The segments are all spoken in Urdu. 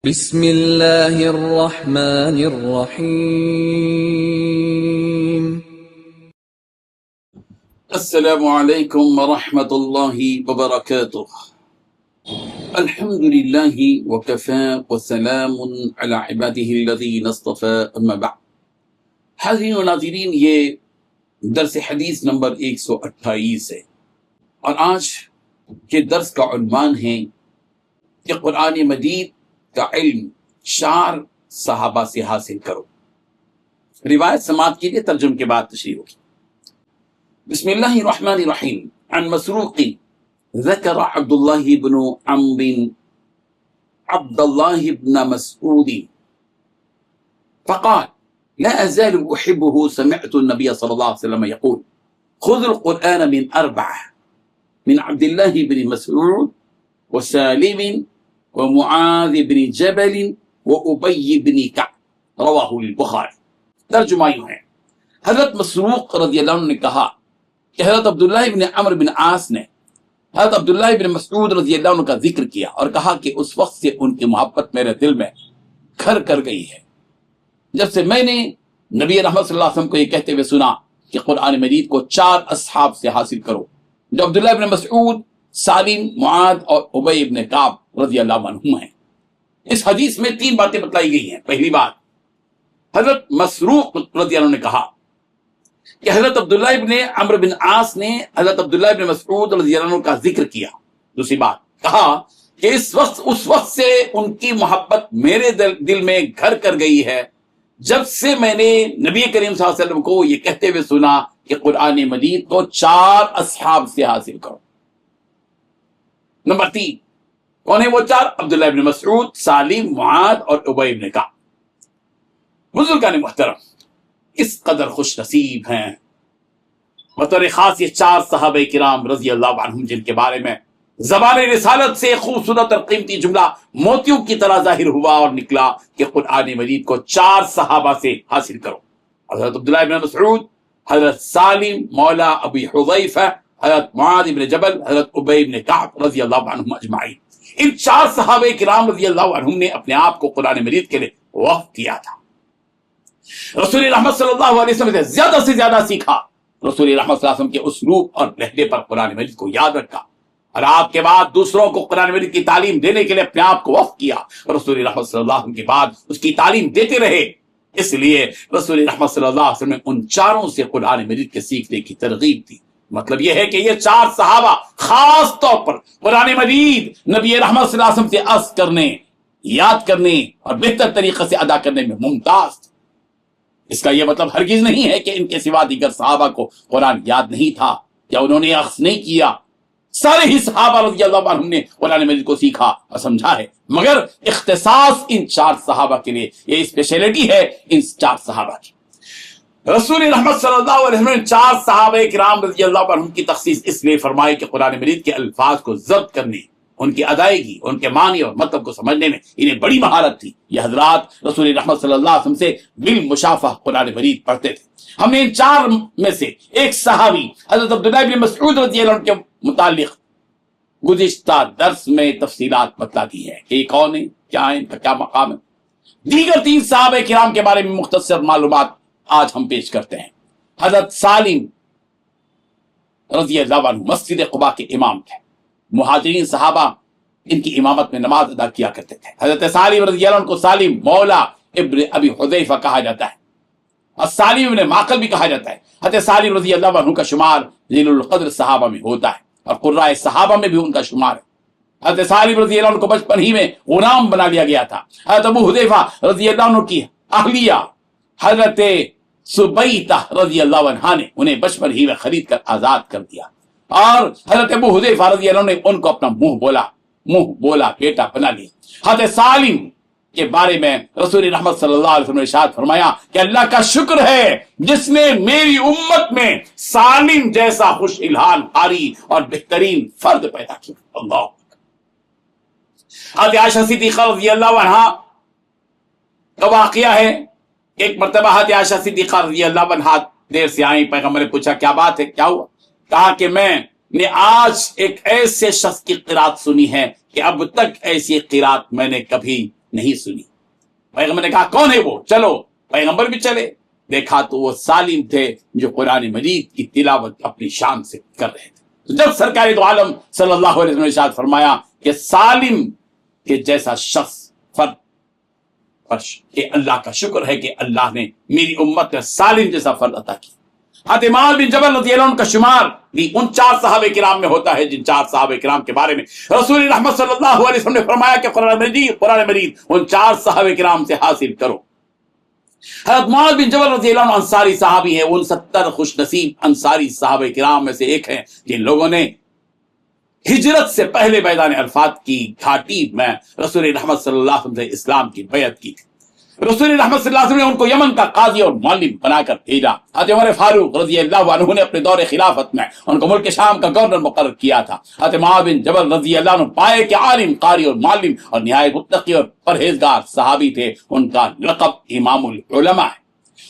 بسم اللہ الرحمن الرحیم۔ السلام علیکم ورحمۃ اللہ وبرکاتہ۔ الحمد للہ وکفى وسلام علی عباده الذین اصطفى، اما بعد۔ حاضرین و ناظرین، یہ درس حدیث نمبر 128 ہے، اور آج کے درس کا عنوان ہے کہ قرآن مجید کا علم 4 صحابہ سے حاصل کرو۔ روایت سماعت کیجیے، ترجمے کے بعد تشریح ہوگی۔ بسم اللہ الرحمن الرحیم۔ عن مسروق ذکر عبد اللہ بن عمرو عبد اللہ بن مسعود فقال لا أزال أحبه، سمعت النبي صلى الله عليه وسلم يقول خذ القرآن من 4، من عبد الله بن مسعود وسالم ومعاذ بن جبل وأبي بن كعب، رواہ البخاری۔ ترجمہ یوں ہے، حضرت مسروق رضی اللہ عنہ نے کہا کہ حضرت عبداللہ بن عمرو بن عاص نے حضرت عبداللہ بن مسعود رضی اللہ عنہ کا ذکر کیا اور کہا کہ اس وقت سے ان کی محبت میرے دل میں گھر کر گئی ہے جب سے میں نے نبی رحمت صلی اللہ علیہ وسلم کو یہ کہتے ہوئے سنا کہ قرآن مجید کو 4 اصحاب سے حاصل کرو، جو عبداللہ بن مسعود، سالم، معاذ اور ابی بن کعب رضی اللہ عنہم ہیں۔ اس حدیث میں 3 باتیں بتلائی گئی ہیں۔ پہلی بات، حضرت مسروق رضی اللہ عنہ نے کہا کہ حضرت عبداللہ بن عمرو بن عاص نے حضرت عبداللہ بن مسعود رضی اللہ عنہ کا ذکر کیا۔ دوسری بات، کہا کہ اس وقت سے ان کی محبت میرے دل میں گھر کر گئی ہے جب سے میں نے نبی کریم صلی اللہ علیہ وسلم کو یہ کہتے ہوئے سنا کہ قرآن مجید کو 4 اصحاب سے حاصل کرو۔ نمبر 3، کون ہے وہ 4؟ عبداللہ بن مسعود، سالم، معاذ اور ابی بن کعب۔ بزرگان محترم، اس قدر خوش نصیب ہیں بطور خاص یہ 4 صحابہ کرام رضی اللہ عنہم، جن کے بارے میں زبان رسالت سے خوبصورت اور قیمتی جملہ موتیوں کی طرح ظاہر ہوا اور نکلا کہ قرآن مجید کو 4 صحابہ سے حاصل کرو۔ حضرت عبداللہ بن مسعود، حضرت سالم مولا ابی حذیفہ، حضرت معاذ بن جبل، حضرت ابی بن کعب رضی اللہ عنہم اجمعین۔ ان 4 صحابہ کرام رضی اللہ عنہم نے اپنے آپ کو قرآن مجید کے لیے وقف کیا تھا۔ رسول رحمت صلی اللہ علیہ وسلم سے زیادہ سیکھا، رسول رحمت صلی اللہ علیہ وسلم کے اسلوب اور لہجے پر قرآن مجید کو یاد رکھا، اور آپ کے بعد دوسروں کو قرآن مجید کی تعلیم دینے کے لیے اپنے آپ کو وقف کیا، اور رسول رحمت صلی اللہ علیہ وسلم کے بعد اس کی تعلیم دیتے رہے۔ اس لیے رسول رحمت صلی اللہ علیہ وسلم نے ان 4 سے قرآن مجید کے سیکھنے کی ترغیب دی۔ مطلب یہ ہے کہ یہ 4 صحابہ خاص طور پر قرآن مجید نبی رحمت صلی اللہ علیہ وسلم سے اخذ کرنے، یاد کرنے اور بہتر طریقے سے ادا کرنے میں ممتاز تھے۔ اس کا یہ مطلب ہرگز نہیں ہے کہ ان کے سوا دیگر صحابہ کو قرآن یاد نہیں تھا یا انہوں نے اخذ نہیں کیا۔ سارے ہی صحابہ رضی اللہ عنہم نے قرآن مجید کو سیکھا اور سمجھا ہے، مگر اختصاص ان 4 صحابہ کے لیے، یہ اسپیشلٹی ہے ان 4 صحابہ کی۔ رسول رحمت صلی اللہ علیہ وسلم نے 4 صحابہ کرام رضی اللہ عنہم کی تخصیص اس لیے فرمائی کہ قرآن مجید کے الفاظ کو ضبط کرنے، ان کی ادائیگی، ان کے معنی اور مطلب کو سمجھنے میں انہیں بڑی مہارت تھی۔ یہ حضرات رسول رحمت صلی اللہ علیہ وسلم سے بالمشافہ قرآن مجید پڑھتے تھے۔ ہم نے ان 4 میں سے ایک صحابی حضرت عبداللہ بن مسعود رضی اللہ عنہ کے متعلق گزشتہ درس میں تفصیلات بتلا دی ہے کہ یہ کون ہے، کیا ہے، ان کا کیا مقام ہے۔ دیگر 3 صحابہ کرام کے بارے میں مختصر معلومات آج ہم پیش کرتے ہیں۔ حضرت سالم رضی اللہ عنہ مسجد قباء کے امام تھے۔ مہاجرین صحابہ ان کی امامت میں نماز ادا کیا کرتے تھے۔ حضرت سالم رضی اللہ عنہ کو سالم مولا ابن ابی حذیفہ کہا جاتا ہے، اور سالم ابن معقل بھی کہا جاتا ہے۔ حضرت سالم رضی اللہ عنہ کا شمار ذیل القدر صحابہ میں ہوتا ہے، اور قرائے صحابہ میں بھی ان کا شمار ہے۔ حضرت سالم رضی اللہ عنہ کو بچپن ہی میں غلام بنا لیا گیا تھا۔ حضرت ابو حذیفہ رضی اللہ عنہ کی اہلیہ حضرت سبیتہ رضی اللہ عنہا نے انہیں بچپن ہی میں خرید کر آزاد کر دیا، اور حضرت ابو حذیفہ رضی اللہ عنہ نے ان کو اپنا منہ بولا بیٹا بنا لیا۔ حضرت سالم کے بارے میں رسول رحمت صلی اللہ علیہ وسلم نے ارشاد فرمایا کہ اللہ کا شکر ہے جس نے میری امت میں سالم جیسا خوش الحال حاری اور بہترین فرد پیدا کیا۔ اللہ۔ حضرت عائشہ صدیقہ رضی اللہ عنہا کا واقعہ ہے، ایک مرتبہ حضرت عائشہ صدیقہ رضی اللہ عنہا دیر سے آئیں، پیغمبر نے پوچھا کیا بات ہے، کیا ہوا؟ کہا کہ میں نے آج ایک ایسے شخص کی قرات سنی ہے کہ اب تک ایسی قرات میں نے کبھی نہیں سنی۔ پیغمبر نے کہا کون ہے وہ، چلو، پیغمبر بھی چلے، دیکھا تو وہ سالم تھے جو قرآن مجید کی تلاوت اپنی شان سے کر رہے تھے۔ تو جب سرکار دو عالم صلی اللہ علیہ وسلم نے ارشاد فرمایا کہ سالم کے جیسا شخص فرد پر کہ اللہ کا شکر ہے کہ اللہ نے میری امت میں سالم جیسا فرد عطا کیا۔ حضرت معاذ بن جبل رضی اللہ عنہ کا شمار بھی ان 4 صحابہ کرام میں ہوتا ہے جن 4 صحابہ کرام کے بارے میں رسول رحمت صلی اللہ علیہ وسلم نے فرمایا کہ قرآن مجید ان 4 صحابہ کرام سے حاصل کرو۔ حضرت معاذ بن جبل رضی اللہ عنہ انصاری صحابی ہیں، ان 70 خوش نصیب انصاری صحابہ کرام میں سے ایک ہیں جن لوگوں نے ہجرت سے پہلے میدان عرفات کی گھاٹی میں رسول رحمت صلی اللہ علیہ وسلم سے اسلام کی بیعت کی۔ رسول رحمت صلی اللہ علیہ وسلم نے ان کو یمن کا قاضی اور معلم بنا کر بھیجا۔ حضرت عمر فاروق رضی اللہ عنہ نے اپنے دور خلافت میں ان کو ملک شام کا گورنر مقرر کیا تھا۔ حضرت معاذ بن جبل رضی اللہ عنہ پائے کہ عالم، قاری اور معلم اور نہایت متقی اور پرہیزگار صحابی تھے، ان کا لقب امام العلماء ہے۔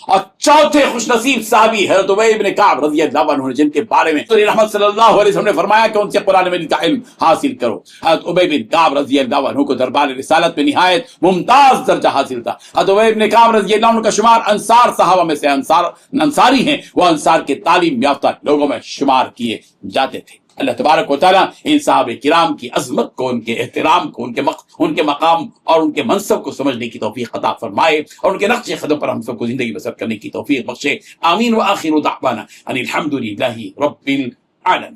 اور چوتھے خوش نصیب صحابی حضرت ابی بن کعب رضی اللہ عنہ جن کے بارے میں رسول رحمت صلی اللہ علیہ وسلم نے فرمایا کہ ان سے قرآن مجید کا علم حاصل کرو۔ حضرت ابی بن کعب رضی اللہ عنہ کو دربار رسالت میں نہایت ممتاز درجہ حاصل تھا۔ حضرت ابی بن کعب رضی اللہ عنہ کا شمار انصار صحابہ میں سے انصاری ہیں، وہ انصار کے تعلیم یافتہ لوگوں میں شمار کیے جاتے تھے۔ اللہ تبارک و تعالیٰ ان صحابہ کرام کی عظمت کو، ان کے احترام کو، ان کے مقام اور ان کے منصب کو سمجھنے کی توفیق عطا فرمائے اور ان کے نقش قدم پر ہم سب کو زندگی بسر کرنے کی توفیق بخشے۔ آمین۔ وآخر دعوانا ان الحمد للہ رب العالمین۔